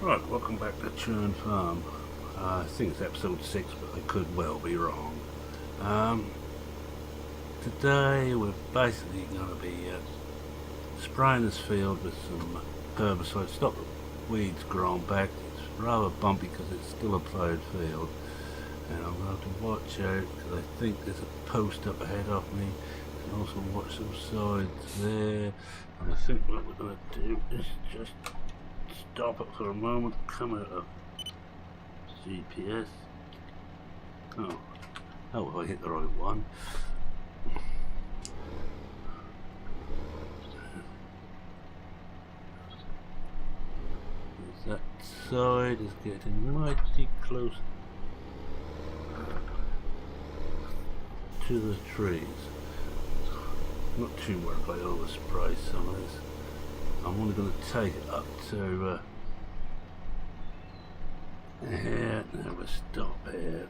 Right, welcome back to Churn Farm. I think it's episode 6, but I could well be wrong. Today we're basically going to be spraying this field with some herbicide. Stop the weeds growing back. It's rather bumpy because it's still a ploughed field. And I'm going to have to watch out because I think there's a post up ahead of me. And also watch some sides there. And I think what we're going to do is just stop it for a moment, come out of GPS. Oh, I hit the right one. That side is getting mighty close to the trees. Not too worried if I overspray some of this. I'm only going to take it up to here. Now we stop here.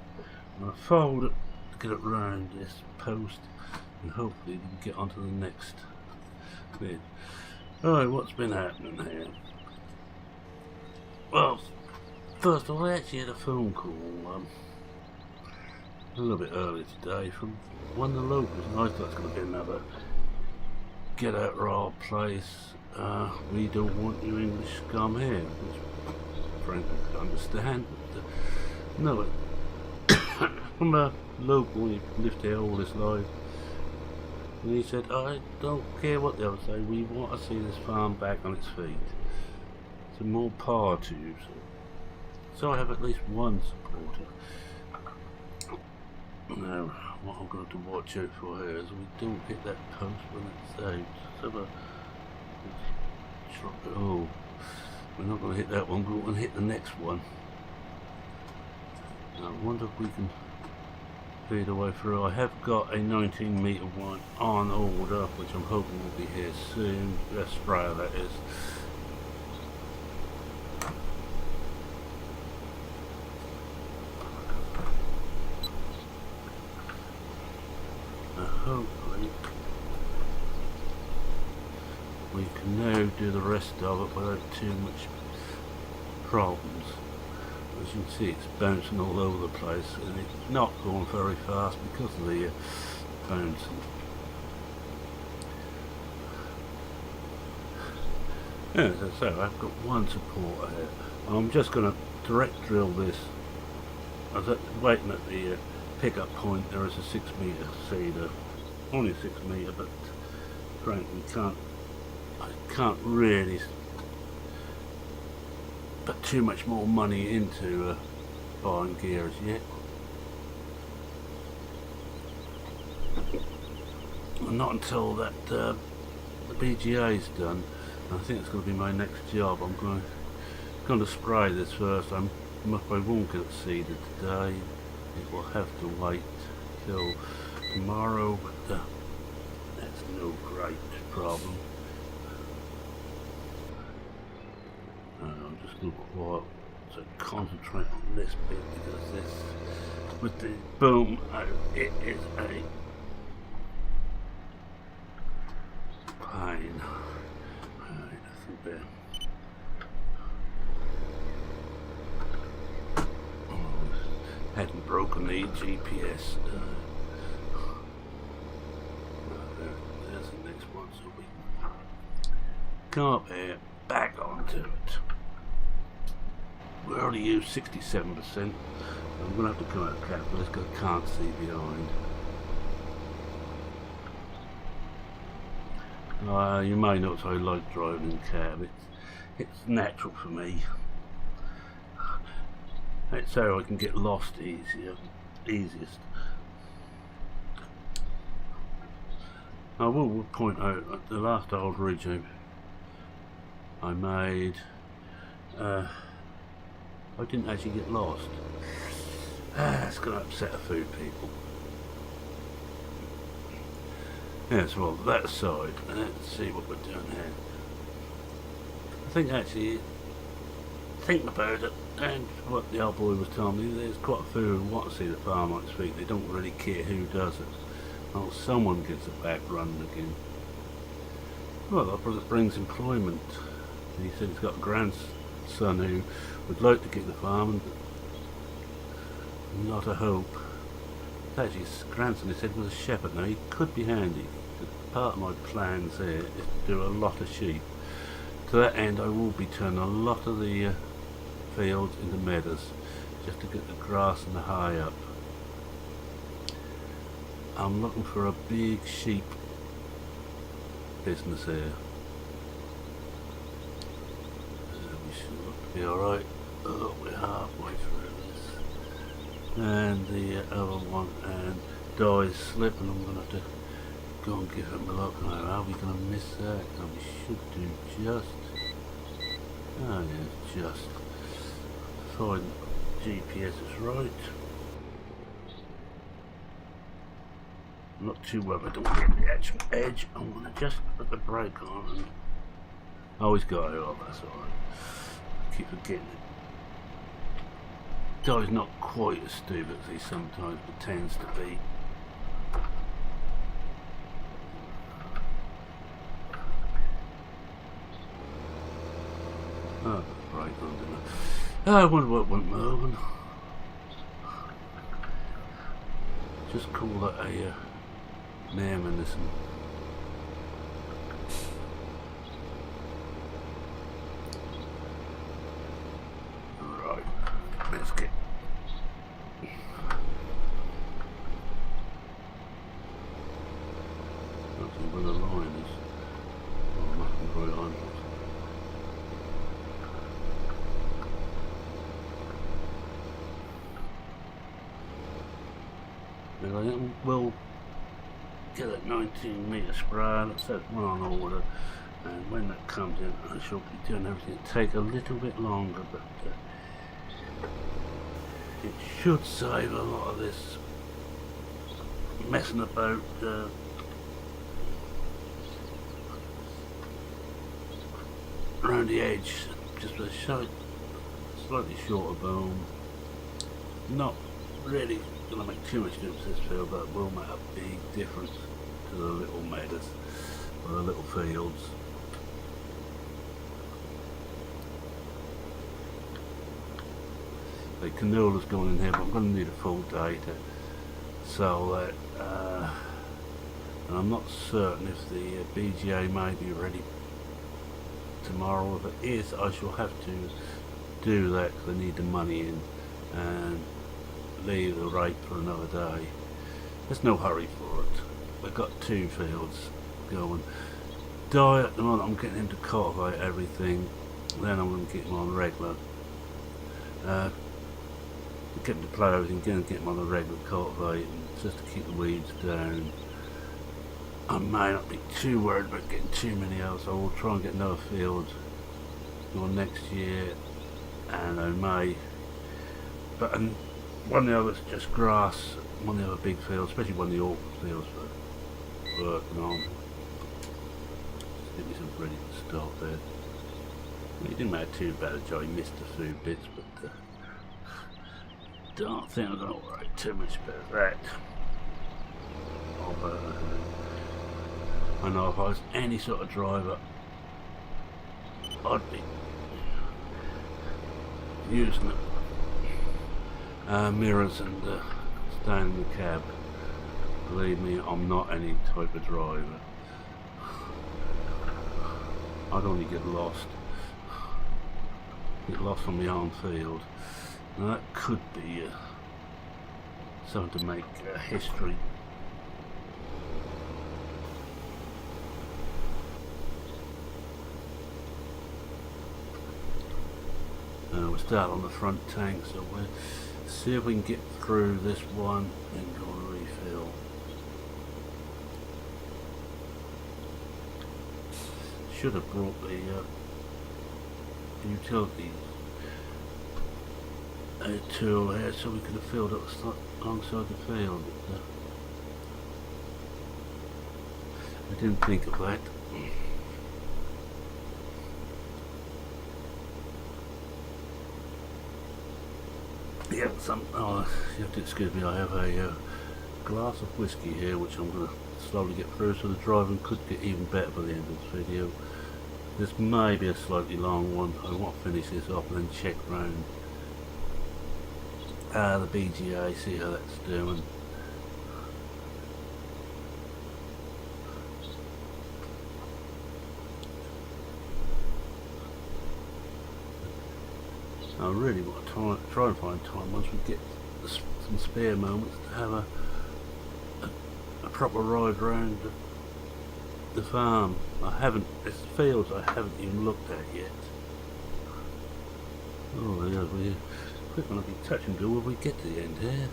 I'm going to fold it to get it round this post and hopefully we can get onto the next bit. Alright, what's been happening here? Well, first of all, I actually had a phone call a little bit earlier today from one of the locals, and I thought it was going to be another get out of our place. We don't want you English scum here, which frankly I could understand. But, no, from a local, he lived here all his life, and he said, I don't care what the others say, we want to see this farm back on its feet. Some more power to you, so I have at least one supporter. Now, what I'm going to watch out for here is we don't hit that post when it's out. So oh, we're not going to hit that one, but we're going to hit the next one. Now, I wonder if we can feed our way through. I have got a 19 metre one on order, which I'm hoping will be here soon. A sprayer, that is. Hopefully we can now do the rest of it without too much problems. As you can see, it's bouncing all over the place and it's not going very fast because of the bouncing. As I say, I've got one supporter here. I'm just going to direct drill this. I was waiting at the pickup point. There is a 6 metre seeder. Only 6 metre, but frankly I can't really put too much more money into buying gear as yet. And not until that the BGA is done. I think it's going to be my next job. I'm going to spray this first. I won't get it seeded today. It will have to wait till tomorrow, but that's no great problem. I'm just going to concentrate on this bit because this, with the boom out, it is a pain. Alright, I think there. Hadn't broken the GPS. There's the next one, so we come up here, back onto it. We already used 67%. I'm going to have to come out of capital because I can't see behind. You may notice I like driving in cab. It's natural for me. It's how I can get lost easiest. I will point out that the last old ridge I made, I didn't actually get lost. It's going to upset a few people. Yes, well, that side. Let's see what we're doing here. I think actually, think about it, and what the old boy was telling me, there's quite a few who want to see the farm on its feet. They don't really care who does it. Well, someone gets it back running again. Well, that brings employment. And he said he's got a grandson son who would like to get the farming, but not a hope. Actually, his grandson, he said, was a shepherd. Now, he could be handy. Part of my plans here is to do a lot of sheep. To that end, I will be turning a lot of the fields into meadows, just to get the grass and the hay up. I'm looking for a big sheep business here. We should look to be alright. Oh, we're halfway through this. And the other one, and Di's slip, and I'm going to have to go and give him a look. Now, are we going to miss that? No, we should do just. Oh yeah, just. Find GPS is right. I'm not too worried I don't get the actual edge. I'm going to just put the brake on and I always got it off, that's alright. Keep forgetting it. Guy's not quite as stupid as he sometimes pretends to be. Oh, brake on, didn't I? I wonder what went moving. Just call that a name in this one. Right, let's get nothing where the line is. Oh, nothing right on. And I think we'll get that 19 metre sprayer, that's that one on order, and when that comes in I shall be doing everything. It'll take a little bit longer, but it should save a lot of this messing about around the edge, just with a slightly shorter boom. Not really going to make too much difference this field, but it will make a big difference to the little meadows or the little fields. The canola's going in here, but I'm going to need a full day to sell that, and I'm not certain if the BGA may be ready tomorrow. If it is, I shall have to do that because I need the money in and leave the rate for another day. There's no hurry for it. We've got two fields going. Di at the moment, I'm getting him to cultivate everything, then I'm going to get him on regular. Get him to plough everything, get him on a regular cultivating, just to keep the weeds down. I may not be too worried about getting too many out, so I will try and get another field going next year, and I may. But one of the others just grass, one of the other big fields, especially one of the awkward fields for working on. Just give me some ready to start there. It didn't matter too bad a job, he missed a few bits, but don't think I'm going to worry too much about that. I know if I was any sort of driver, I'd be using it. Mirrors and staying in the cab. Believe me, I'm not any type of driver. I'd only get lost on my own field. Now that could be something to make history. We'll start on the front tank, so we'll see if we can get through this one and go and refill. Should have brought the utility tool here so we could have filled up alongside the field. But, I didn't think of that. Yeah, you have to excuse me, I have a glass of whiskey here which I'm going to slowly get through, so the driving could get even better by the end of this video. This may be a slightly long one. I want to finish this off and then check round the BGA, see how that's doing. I really want to try and find time once we get some spare moments to have a proper ride around the farm. I haven't, it's fields I haven't even looked at yet. Oh yeah, we're going to be touch and go when we get to the end here.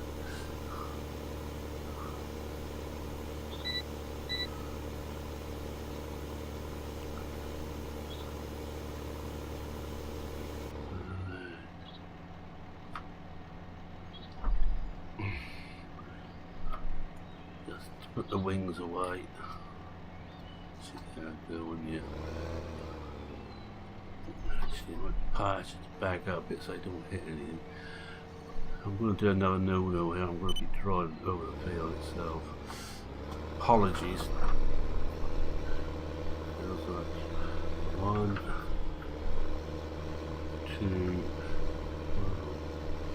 Just put the wings away. See how it's going, yeah. Actually, my parts just back up a bit so I don't hit anything. I'm going to do another no-no here. I'm going to be driving over the field itself. Apologies. Feels like 1, 2,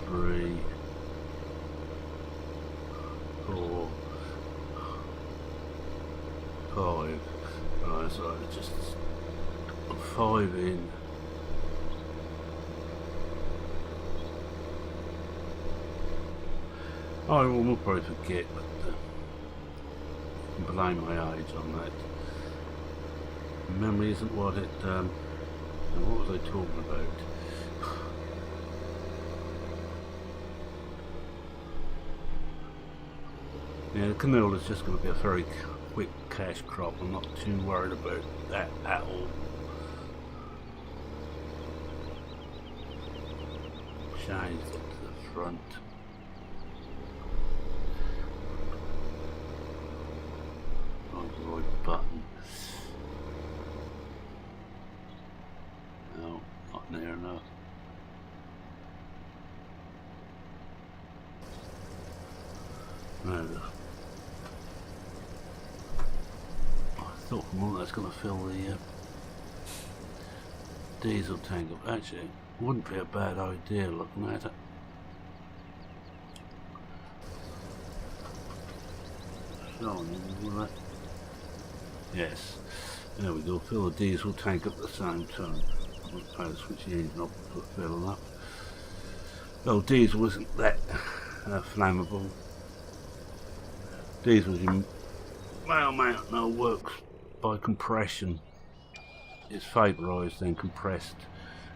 3, 4, 5. Right, so just 5 in. Oh, well, we'll probably forget, but blame my age on that. Memory isn't what it. What was I talking about? Yeah, the canola is just going to be a very quick cash crop. I'm not too worried about that at all. Change it to the front. Button. No, not near enough. No, I thought for a moment that's going to fill the diesel tank up. Actually, it wouldn't be a bad idea looking at it. Yes, there we go, fill the diesel tank up at the same time. I'll switch the engine off to fill up. No, diesel isn't that flammable. Diesel, you may or may not know, works by compression. It's vaporised then compressed,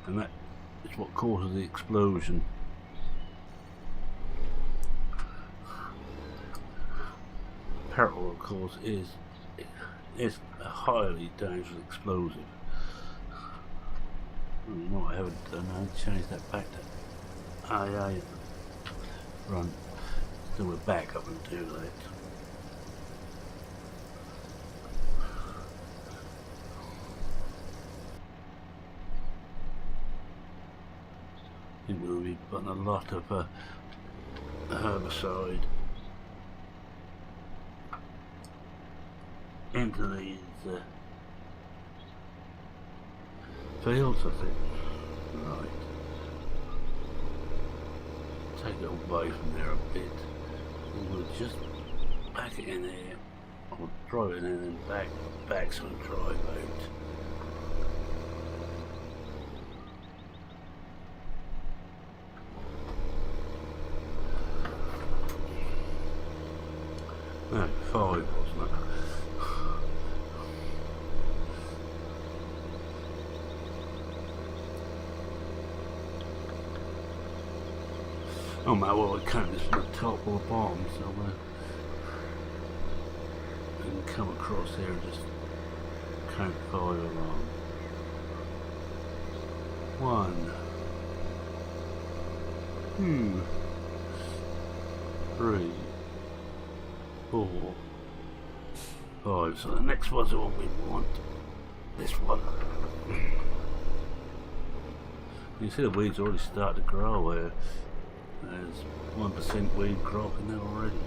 and that is what causes the explosion. Petrol, of course, is a highly dangerous explosive. No, I haven't done. I'll change that back to IA run. So we're back up and do that. It will be putting a lot of herbicide into these fields, I think. Right. Take it away from there a bit. And we'll just back it in there. I'll drive it in and back so it'll drive out. No, 5 wasn't it? Oh my, well, I count this from the top or the bottom, so we can come across here and just count 5 along. 1, 2, 3, 4, 5. So the next one's the one we want. This one. You see the weeds already start to grow there. There's 1% weed crop in there already.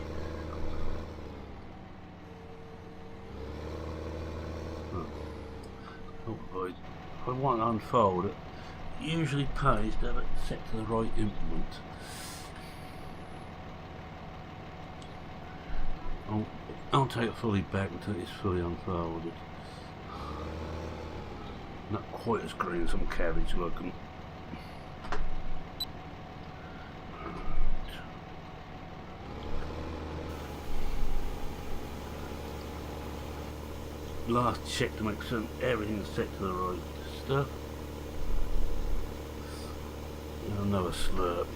if I want to unfold it, usually pays to have it set to the right implement. I'll take it fully back until it's fully unfolded. Not quite as green as some cabbage looking. Last check to make sure everything's set to the right stuff. And another slurp.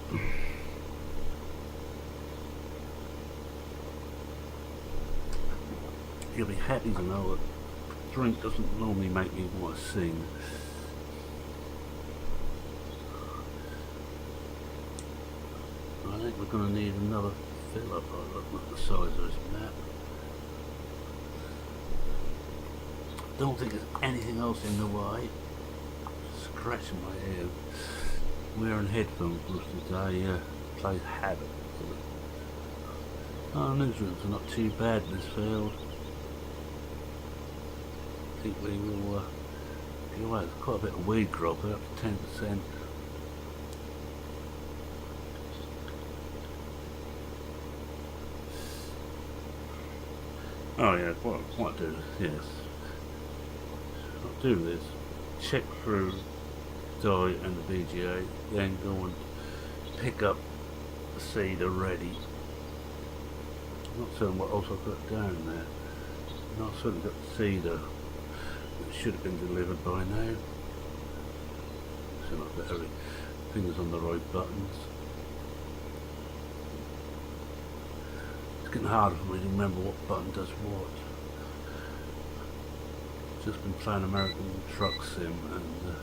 You'll be happy to know that drink doesn't normally make me want to sing. I think we're going to need another fill up. I look at the size of this map. Don't think there's anything else in the way. Scratching my head. Wearing headphones most of the day plays havoc. Our nutrients are not too bad in this field. I think we will get away with quite a bit of weed crop, up to 10%. Oh yeah, what I do, yes. I'll do this, check through dye and the BGA, then go and pick up the seed already. I'm not certain what else I've got down there. And I've certainly got the seeder that should have been delivered by now. So I've got every fingers on the right buttons. It's getting harder for me to remember what button does what. Just been playing American Truck Sim, and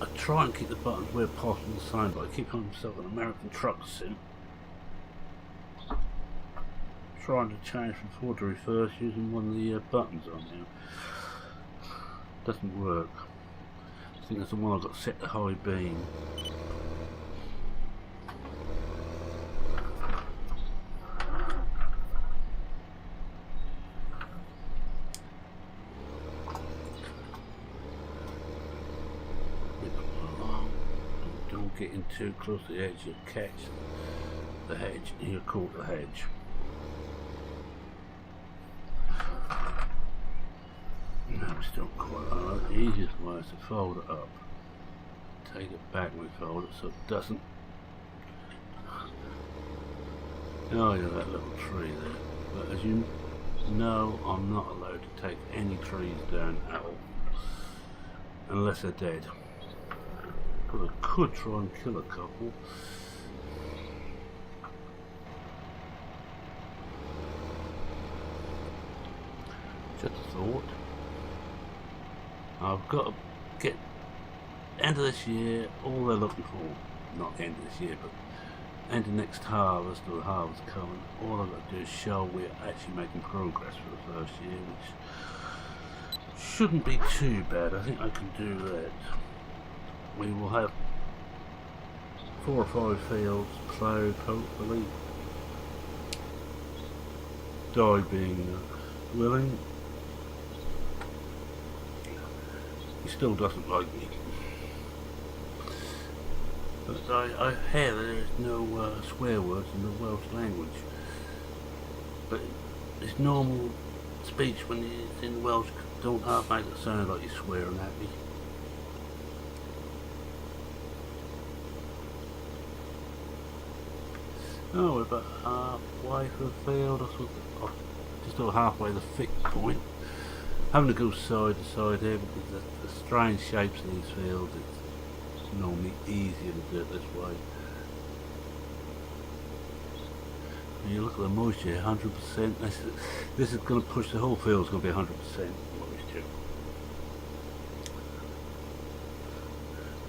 I try and keep the buttons where possible the same, but I keep calling myself an American Truck Sim. Trying to change from forward to reverse using one of the buttons on there. Doesn't work. I think that's the one I've got set to high beam. Don't get in too close to the edge, you'll catch the hedge and you'll caught the hedge. No, it's still quite hard. The easiest way is to fold it up. Take it back when we fold it so it doesn't. Oh yeah, that little tree there. But as you know, I'm not allowed to take any trees down at all. Unless they're dead. But I could try and kill a couple. Just a thought. I've got to get end of this year, all they're looking for, not end of this year, but end of next harvest or the harvest coming, all I've got to do is show we're actually making progress for the first year, which shouldn't be too bad. I think I can do that. We will have 4 or 5 fields ploughed, hopefully. Dye being willing. He still doesn't like me. But I hear there is no swear words in the Welsh language. But it's normal speech when it's in Welsh. Don't half make it sound like you're swearing at me. Oh, we're about halfway through the field, just over halfway the thick point. Having to go side to side here because the strange shapes of these fields, it's normally easier to do it this way. And you look at the moisture, 100%. This is going to push the whole field. It's going to be 100% moisture.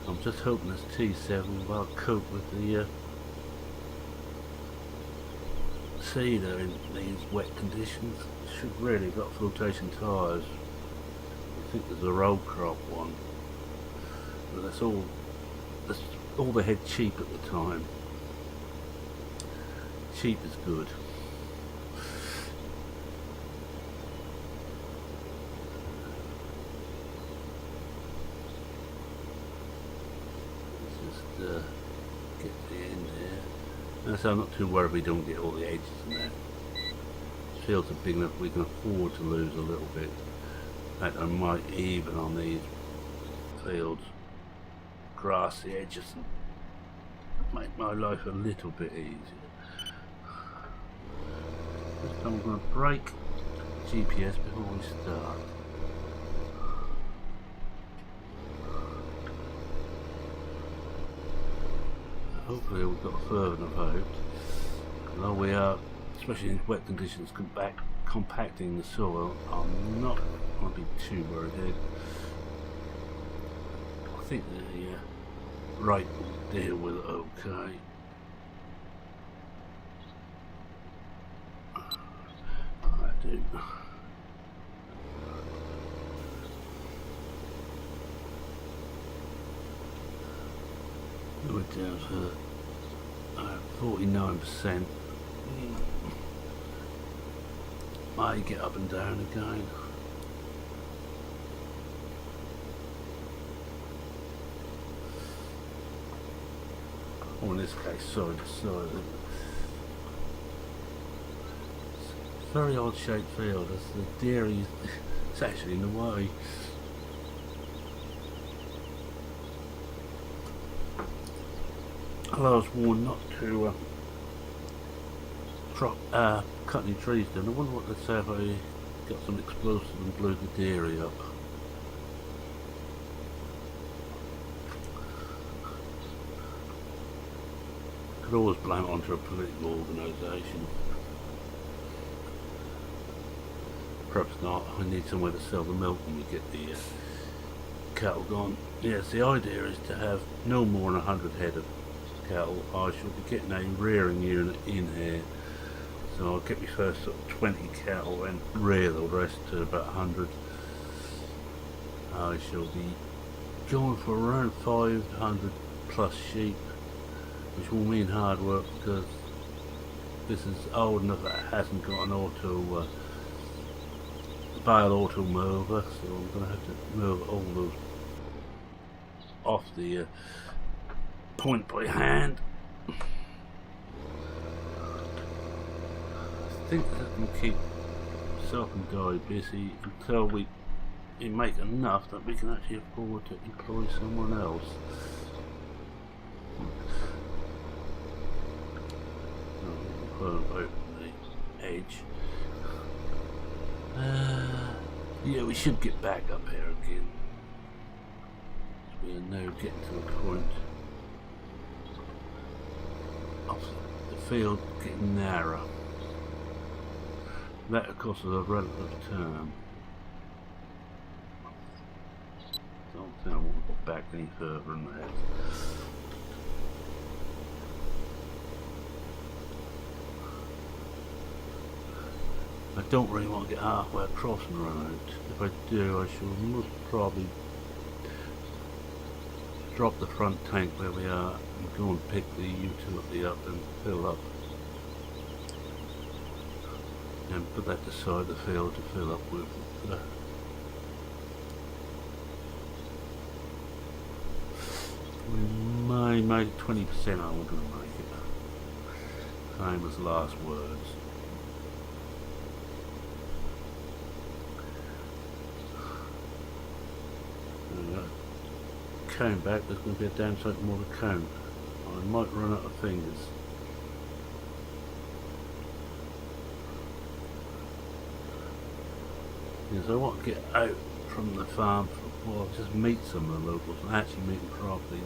I'm just hoping this T7 will cope with the seeder in these wet conditions. Should really have got flotation tyres. I think there's a row crop one, but that's all they had cheap at the time. Cheap is good. So I'm not too worried we don't get all the edges in there. Fields are big enough we can afford to lose a little bit. In fact, I might even on these fields grass the edges and make my life a little bit easier. This time I'm going to break GPS before we start. Hopefully we've got further than I've hoped. Although we are, especially in wet conditions, compacting the soil, I'm not going to be too worried here. I think the rake will deal with it okay. I do. We're down to 49%. May get up and down again. Or in this case, side to side. It's a very odd shaped field. As the dairy is actually in the way. I was warned not to cut any trees down. I wonder what they'd say if I got some explosives and blew the dairy up. Could always blame it onto a political organisation. Perhaps not. I need somewhere to sell the milk when we get the cattle gone. Yes, the idea is to have no more than 100 head of cattle. I shall be getting a rearing unit in here, so I'll get my first sort of 20 cattle and rear the rest to about 100. I shall be going for around 500 plus sheep, which will mean hard work because this is old enough that it hasn't got an bale auto mower, so I'm going to have to move all those off the point by hand. I think that can keep myself and Guy busy until we make enough that we can actually afford to employ someone else. Open the edge. Yeah, we should get back up here again. We are now getting to the point of the field getting narrow. That of course is a relative term. I don't think I want to go back any further than that. I don't really want to get halfway across and run out. If I do, I shall most probably drop the front tank where we are and go and pick the utility up and fill up. And put that to the side of the field to fill up with. We may make 20%, I want to make it. Famous last words. Count back, there's going to be a damn sight more to count. I might run out of fingers. Yes, I want to get out from the farm, well, just meet some of the locals and actually meet them properly.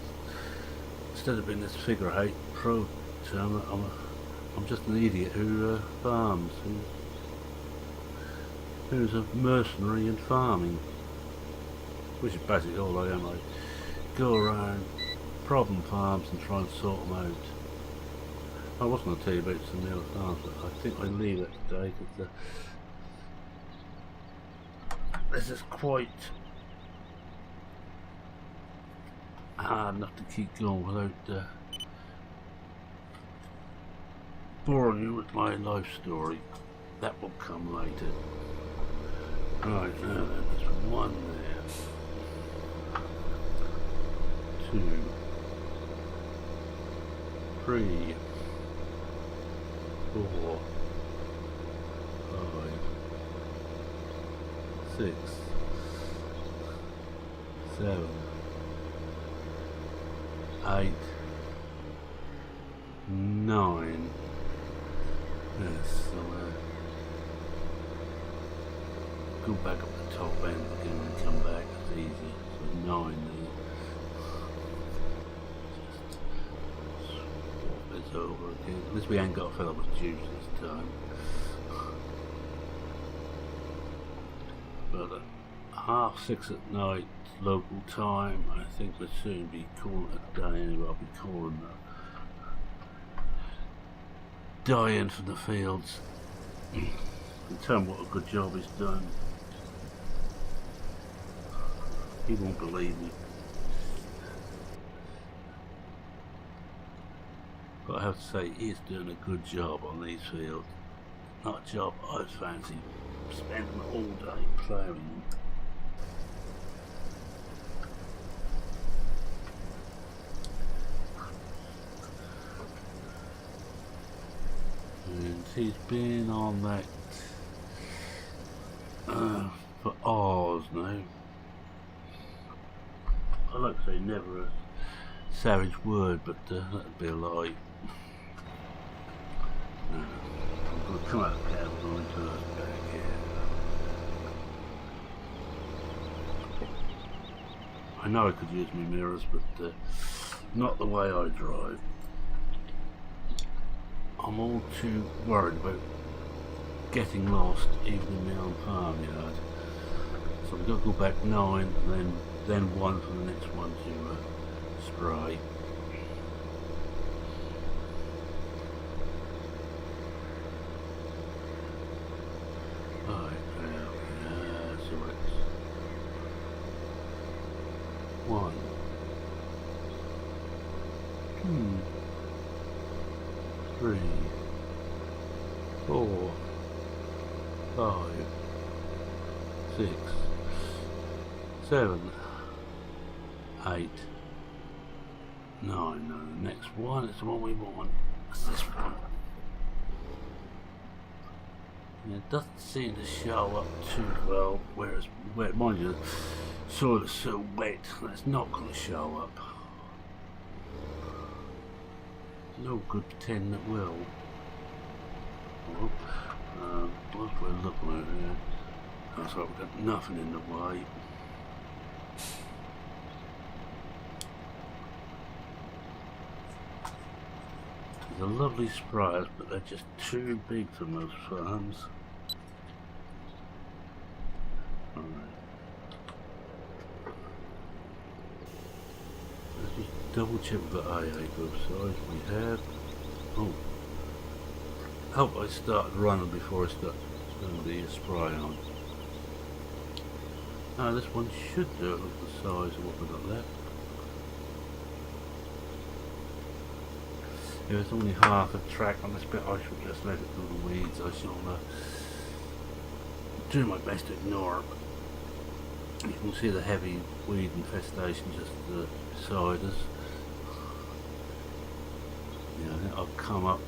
Instead of being this figure 8 pro, I'm just an idiot who farms, who's a mercenary in farming, which is basically all I am. I go around problem farms and try and sort them out. I was going to tell you about some of the other farms, but I think I leave it today because this is quite hard enough to keep going without boring you with my life story. That will come later. Right, now then, there's one there. 2, 3, 4, 5, 6, 7, 8, 9. Yes, so go back up the top end again and come back. It's easy. So 9 there. Just swap this over again. At least we ain't got to fill up with juice this time. But at 6:30 at night local time, I think we'll soon be calling it a day anyway. I'll be calling Diane from the fields and tell him what a good job he's done. He won't believe me. But I have to say, he's doing a good job on these fields. Not a job I'd fancy spending all day ploughing. And he's been on that for hours now. I like to say never a savage word, but that'd be a lie. I'm going to come out of the cabin and into the back here. I know I could use my mirrors, but not the way I drive. I'm all too worried about getting lost even in my own farmyard. So I'm going to go back 9 and then 1 for the next one to spray. Right, now, so it's 1, 2, 3, 4, 5, 6, 7, 8, 9. Now the next one is the one we want. It's this one. And it doesn't seem to show up too well where it's wet. Mind you, the soil is so wet that it's not going to show up. No good pretending it will. Well, what's we're looking at here? Looks like we've got nothing in the way. They're lovely sprayers, but they're just too big for most farms. Alright. Let's just double check the AA group size we have. Oh. Hope I started running before I start the spray on. Now this one should do it with the size of what we've got left. If it's only half a track on this bit, I should just let it through the weeds. I shall do my best to ignore it. You can see the heavy weed infestation just beside us. Yeah, I think I'll come up.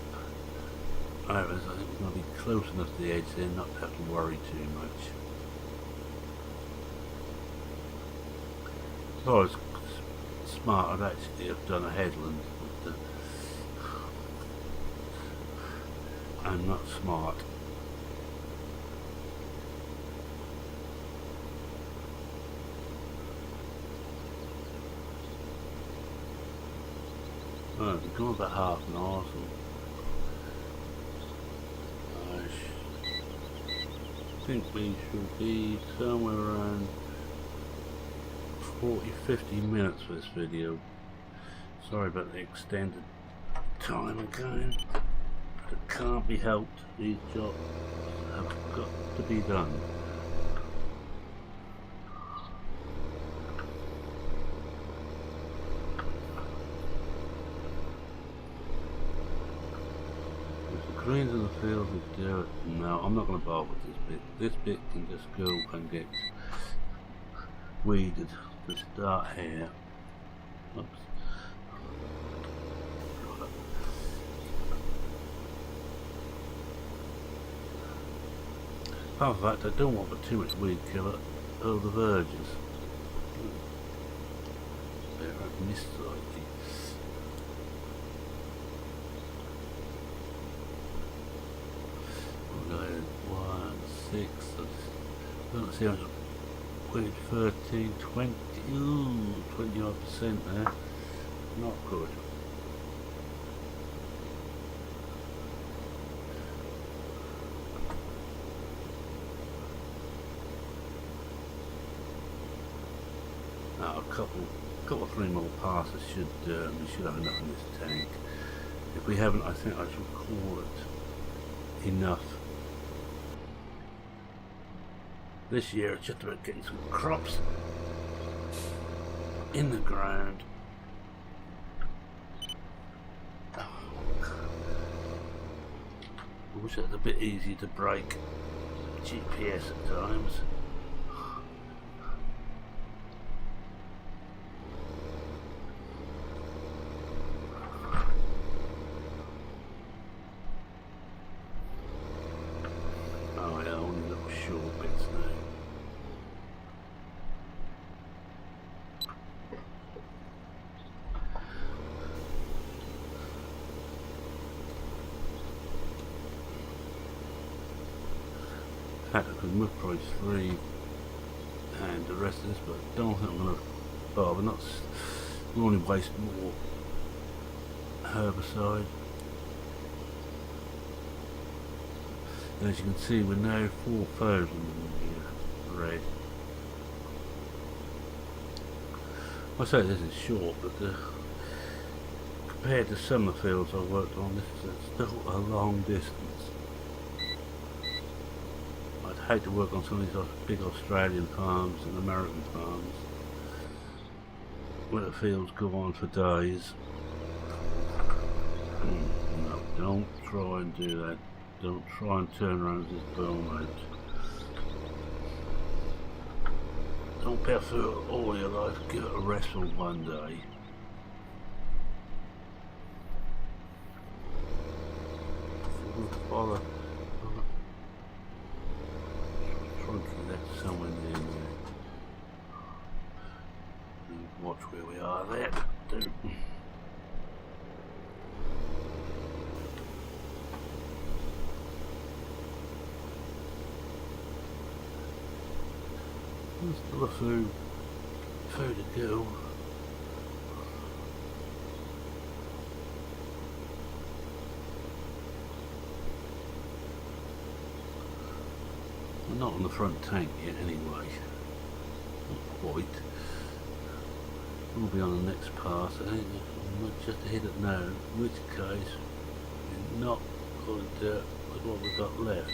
I think we're going to be close enough to the edge there not to have to worry too much. If I was smart, I'd actually have done a headland. But, I'm not smart. Right, we've gone about half an hour, so I think we should be somewhere around 40-50 minutes for this video. Sorry about the extended time again. It can't be helped. These jobs have got to be done. Greens in the field would do it. No, I'm not going to bother with this bit. This bit can just go and get weeded to start here. Oops. Apart from that, I don't want too much weed killer over the verges. There, I've missed slightly. We're going 1, 6, I don't see how much weed, 13, 20, ooh, 20% there. Not good. Now a couple 3 more passes should we should have enough in this tank. If we haven't, I think I should call it enough. This year it's just about getting some crops in the ground. I wish it was a bit easier to break GPS at times. Oh yeah, only little short bits now. In fact, I could move probably 3 and the rest of this, but I don't think I'm going to bother. We'll only waste more herbicide. And as you can see, we're now 4,000 red. I say this is short, but compared to some of the fields I've worked on, this is still a long distance. I'd hate to work on some of these big Australian farms and American farms where the fields go on for days. No, don't try and do that. Don't try and turn around this bone out. Don't pay through all your life, give it a rest for one day. Bother. That's somewhere near there. Watch where we are there. There's still a few to go. We're not on the front tank yet anyway. Not quite. We'll be on the next pass. I think we might just hit it now, in which case we're not good with what we've got left.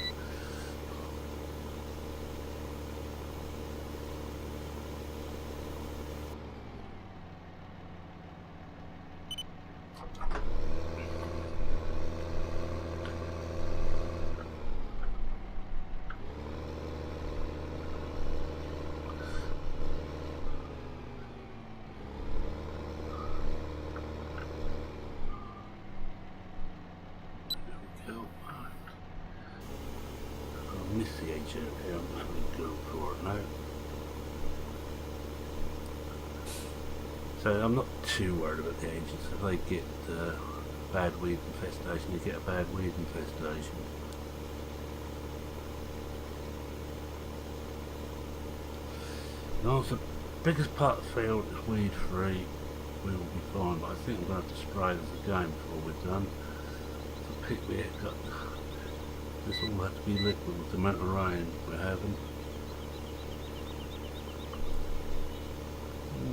Miss the edge out here, I'm just going to go for it now. So I'm not too worried about the edges. If they get bad weed infestation, you get a bad weed infestation. Now, the biggest part of the field is weed free. We will be fine, but I think I'm going to have to spray this again before we're done. The pick we got. This all has to be liquid with the amount of rain we're having.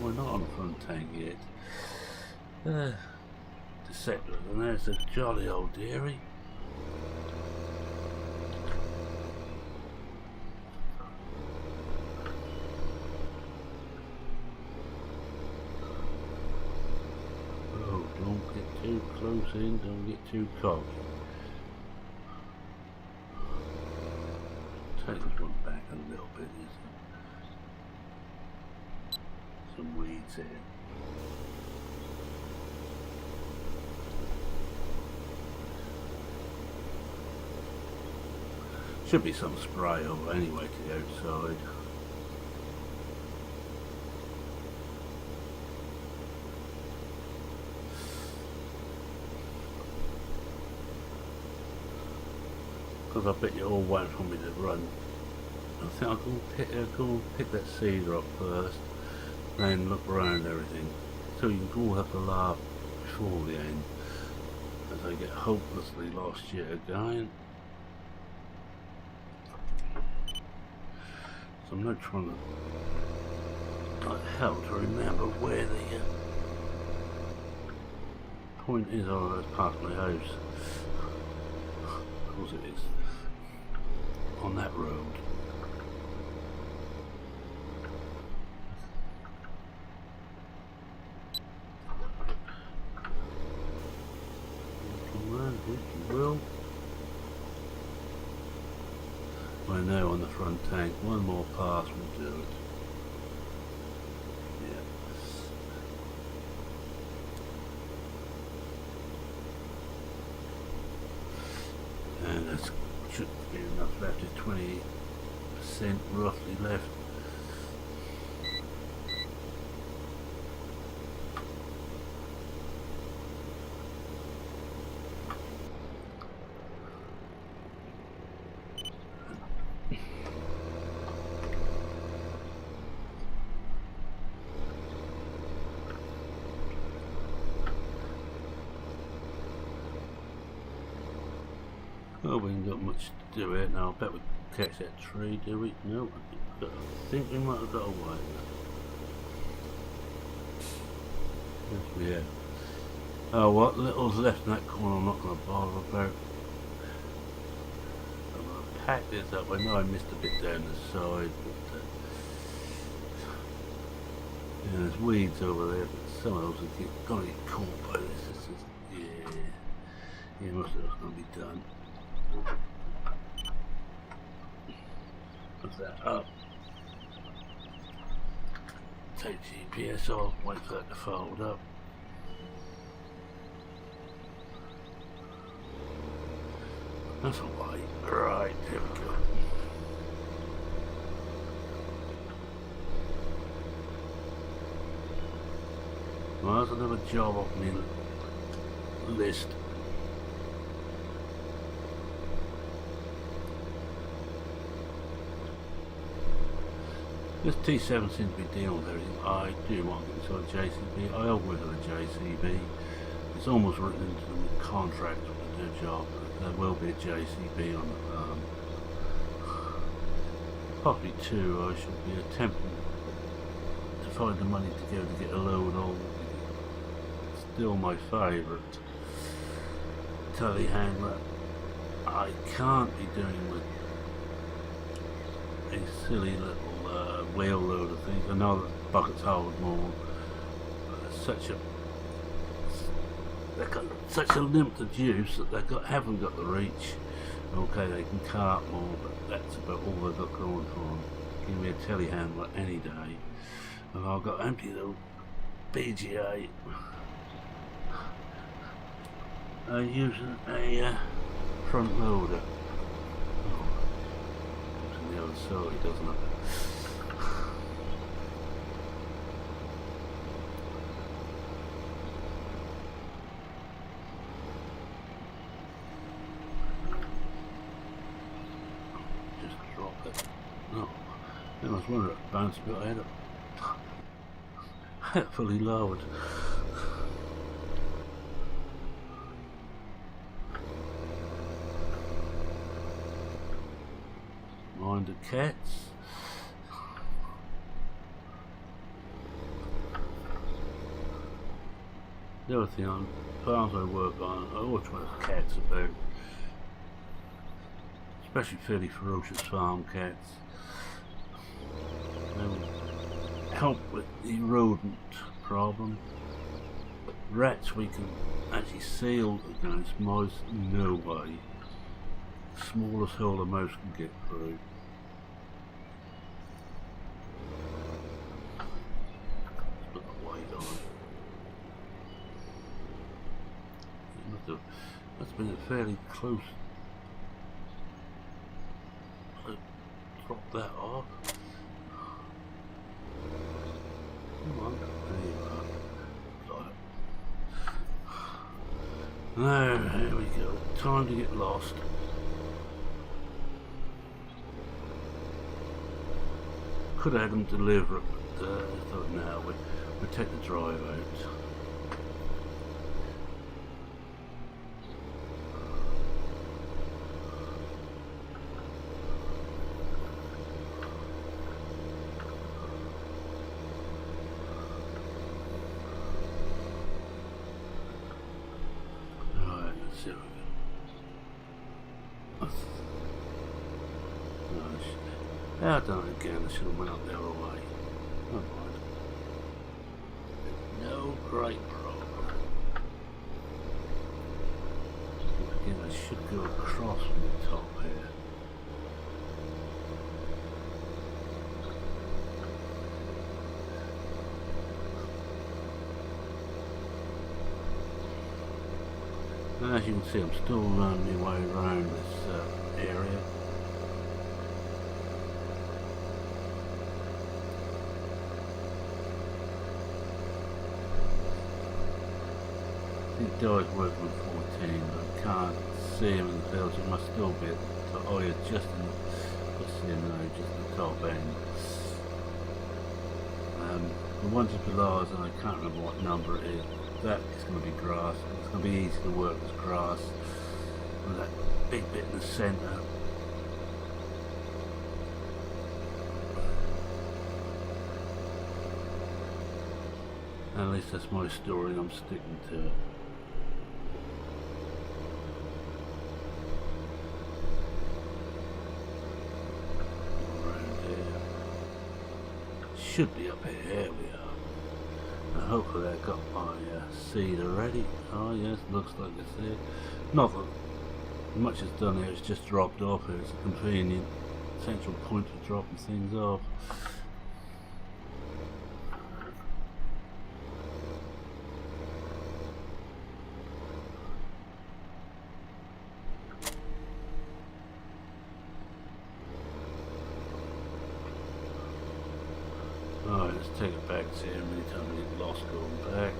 We're not on the front tank yet. The settler, and there's a jolly old dairy. Oh, don't get too close in, don't get too cold. Take this one back a little bit, some weeds here. Should be some spray over anyway to the outside. Because I bet you're all waiting for me to run. I think I'll go and pick that cedar up first, then look around everything. So you can all have to laugh before the end, as I get hopelessly lost yet again. So I'm not trying to like hell to remember where the point is. Oh, that's past my house. Of course it is. On that road. Will. We're now on the front tank. One more pass will do it. Yeah. And that's should be enough left. There's 20% roughly left. Oh, we ain't got much to do here now. I bet we catch that tree, do we? No, I think we might have got away. Yes, we have. Oh, what little's left in that corner I'm not going to bother about. I'm going to pack this up. I know I missed a bit down the side, but yeah, there's weeds over there, but some of those are going to get caught by this. This is, yeah, most of it's going to be done. What's that up? Take GPS off, wait for that to fold up. That's alright. Right, there we go. Well, that's another job off my list. This T7 seems to be dealing with everything. I do want to get into a JCB. I have worked on a JCB. It's almost written into the contract with the job. There will be a JCB on the farm. Possibly two. I should be attempting to find the money to go to get a load on. Still my favourite telehandler. I can't be doing with a silly little wheel load of things. I know that buckets hold more. They've got such a limited use that haven't got the reach. Okay, they can cart more, but that's about all they've got going for them. Give me a telehandler any day, and I've got empty little BGA. Using a front loader. Oh, it's on the other side, doesn't it? I was wondering if it bounced a bit. I had it fully lowered. Mind the cats. The other thing on farms I work on, I always try to cats about, especially fairly ferocious farm cats. Help with the rodent problem. Rats we can actually seal against, mice no way. The smallest hole a mouse can get through. Put the weight on it. Must have been a fairly close that off. Come on, there you are. Got it. There we go. Time to get lost. Could have had them deliver it, but I thought now we'll take the drive out. Alright, let's see what we got. I've done it again, I should have went up the other way. Never mind. No great problem. Again, I should go across from the top here. And as you can see, I'm still learning my way around this area. These guys working with 14, but I can't see him in the fields. He must still be at the top. Oh yeah, just in the top end. The ones below us, and I can't remember what number it is. That is going to be grass. It's going to be easy to work as grass. With that big bit in the centre. At least that's my story, and I'm sticking to it. Should be up here. Here we are. Now hopefully I got my seed already. Oh yes, looks like it's there. Not that much is done here, it's just dropped off here. It's a convenient central point for dropping things off. Alright, let's take it back, see how many times we get lost going back.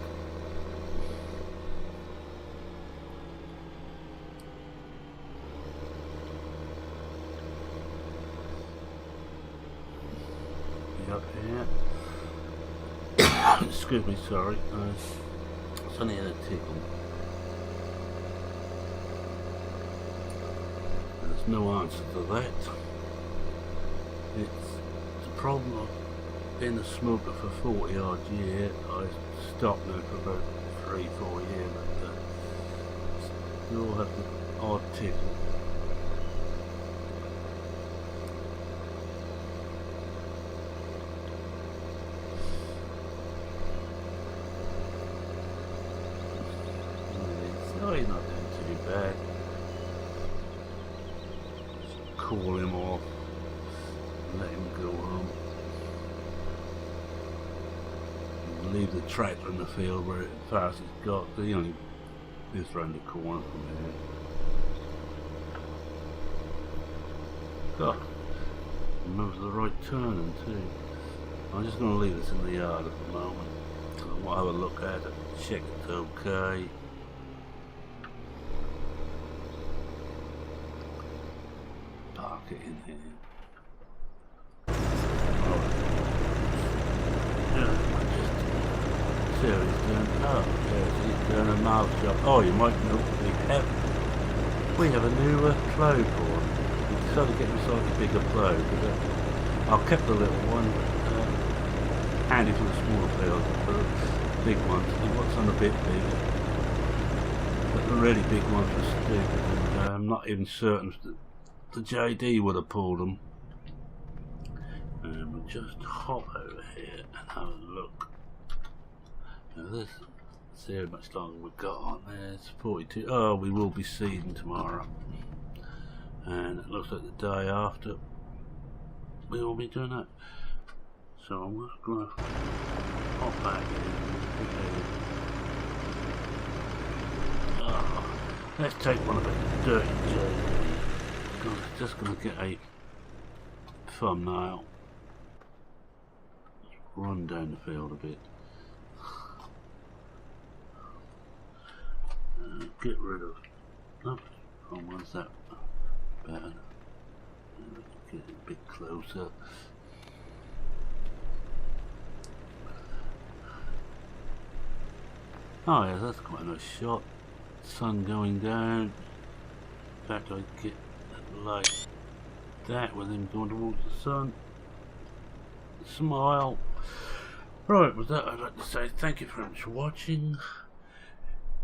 Up here. Excuse me, sorry. It's only had a tickle. There's no answer to that. It's the problem of being a smoker for 40 odd years. I stopped now for about 3-4 years, but still have the odd tickle. No, he's not doing too bad. Just call him off and let him go home. Leave the tractor in the field where it fast it's got, because he only lives round the corner from here. God, remembers the right turning too. I'm just going to leave this in the yard at the moment. I'll have a look at it, check it's okay. Park it in here. He's doing, oh, yes, he's doing a mouth job. Oh, you might know we have a new plough board. We decided to get myself a bigger plough because I kept the little one handy for the smaller fields, but the big ones, and what's on a bit bigger. But the really big ones were stupid, and I'm not even certain that the JD would have pulled them. And we'll just hop over here and have a look. Now this, see how much longer we've got on there. It's 42. Oh, we will be seeding tomorrow, and it looks like the day after we will be doing that. So I'm just going to hop back in. Oh, let's take one of the dirty JDs. I'm just going to get a thumbnail. Let's run down the field a bit. Get rid of. Oh, what's that? Better. Get a bit closer. Oh yeah, that's quite a nice shot. Sun going down. In fact, I get like that with him going towards the sun. Smile. Right, with that I'd like to say thank you very much for watching.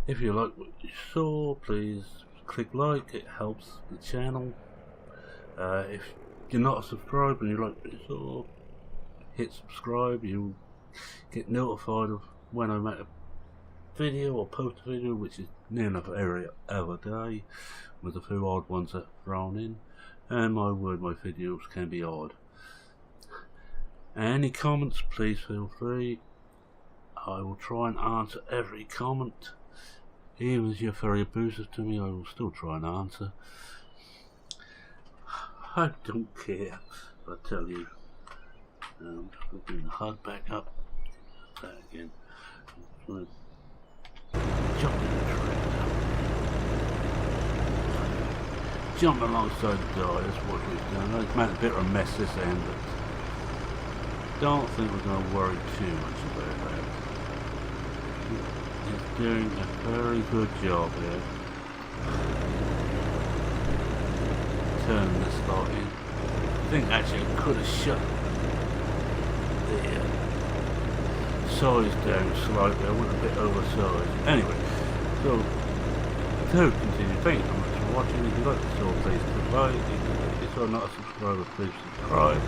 If you like what you saw, please click like, it helps the channel. If you're not a subscriber and you like what you saw, hit subscribe. You'll get notified of when I make a video or post a video, which is near enough every other day, with a few odd ones that are thrown in. And my word, my videos can be odd. Any comments, please feel free. I will try and answer every comment. Even if you're very abusive to me, I will still try and answer. I don't care, I tell you. I'm just going to bring the HUD back up. That again. Jump in the tractor. Jump alongside the guy, that's what we've done. It's made a bit of a mess this end, but don't think we're going to worry too much about that. He's doing a very good job here. Turning this lot in. I think actually I could have shut the size down slightly. I went a bit oversized. Anyway, so do continue. Thank you so much for watching. If you like the show, please click like. If you're not a subscriber, please subscribe.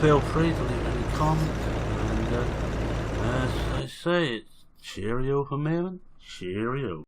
Feel free to leave any comments. And as I say, it's cheerio from Evan. Cheerio.